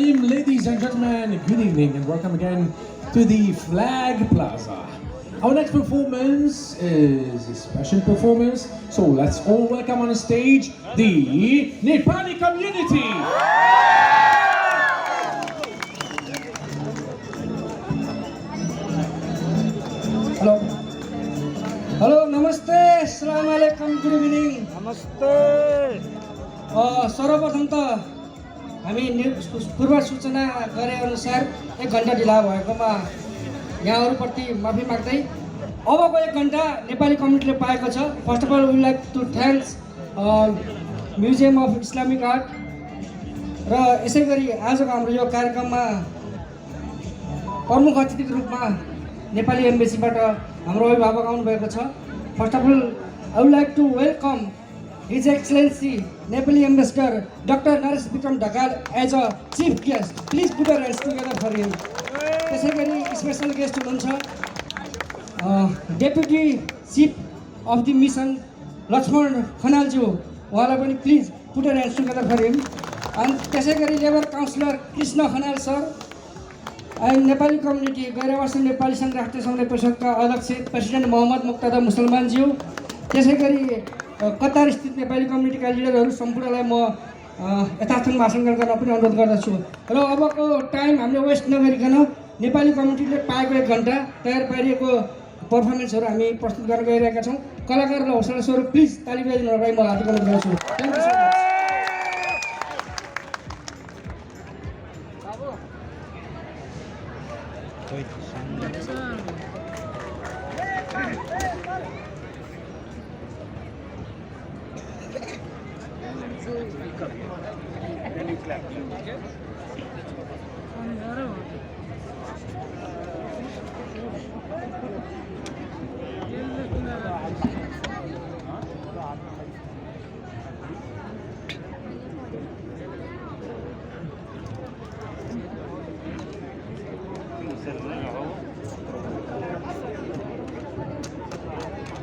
Muslim ladies and gentlemen, good evening and welcome again to the Flag Plaza. Our next performance is a special performance, so let's all welcome on stage the Nepali community. Hello. Hello, namaste. Assalamu alaikum. Good evening. नमस्ते सर्वप्रथम त हामी पूर्व सूचना गरे अनुसार 1 घण्टा ढिला भएकोमा यहाँहरूप्रति माफी माग्दै अबको 1 घण्टा नेपाली कम्युनिटीले पाएको छ। First of all we like to thanks museum of Islamic art र यसै गरी आजको हाम्रो यो कार्यक्रममा प्रमुख अतिथिको रूपमा नेपाली एम्बेसीबाट हाम्रो अभिभावक आउनुभएको छ। First of all I would like to welcome His Excellency Nepali Ambassador Dr. Naresh Vikram Dhakal as a chief guest. Please put your hands together for him. त्यसै गरी स्पेशल गेस्ट हुनुहुन्छ deputy chief of the mission Laxman खनालज्यू, उहाँलाई पनि please put your hands together for him. अनि त्यसै गरी labour councillor Krishna Khanal sir and Nepali community गैरवासी नेपाली सङ्घ राष्ट्रिय सङ्घ परिषदका अध्यक्ष प्रेसिडेन्ट मोहम्मद मुक्तदा मुसलमानज्यू, त्यसै गरी कतार स्थित नेपाली कम्युनिटीका लिडरहरू सम्पूर्णलाई म यथार्थमा भाषण गर्न पनि अनुरोध गर्दछु। र अबको टाइम हामीले वेस्ट नगरिकन नेपाली कम्युनिटीले पाएको 1 घण्टा तयार पारिएको पर्फर्मेन्सहरू हामी प्रस्तुत गर्न गइरहेका छौँ। कलाकारलाई हौसला स्वरूप प्लिज ताली बजाइदिनुलाई म हार्दिक अनुरोध गर्छु। Thank you so much.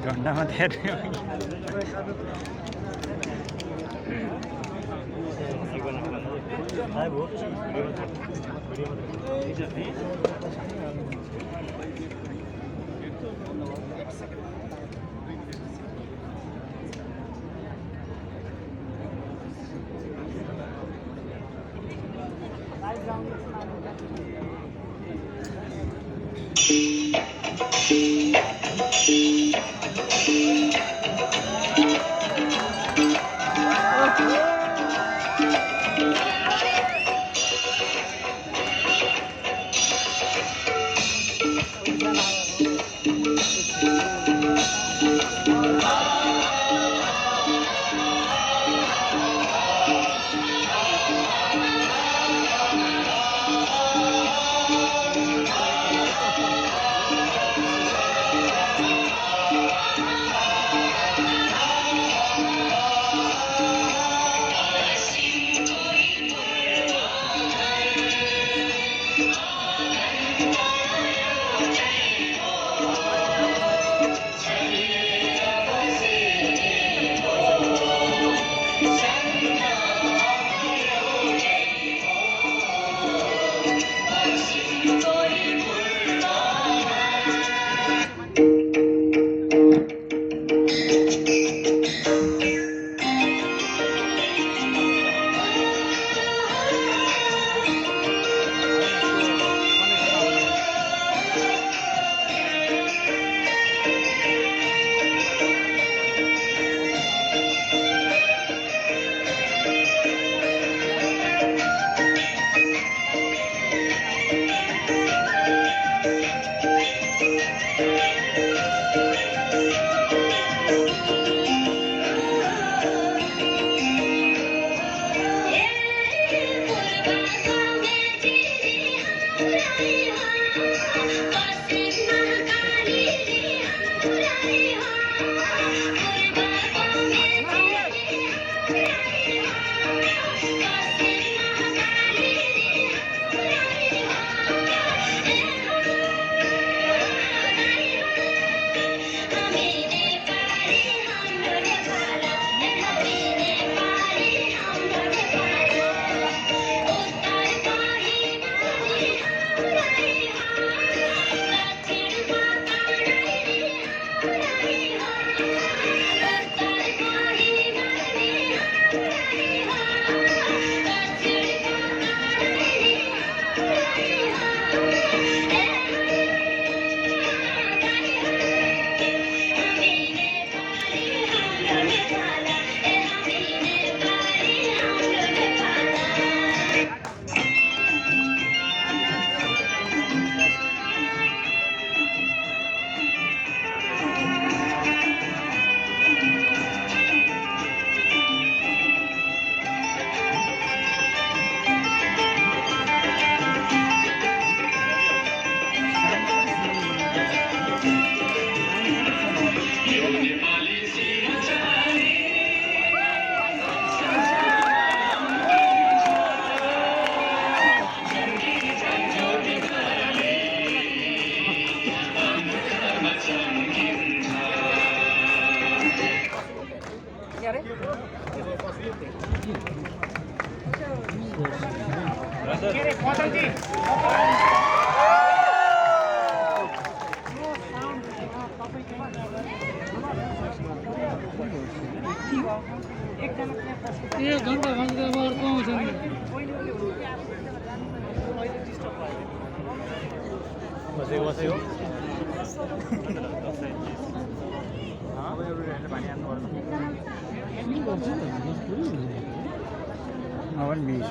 घन्टामा धेरै मिस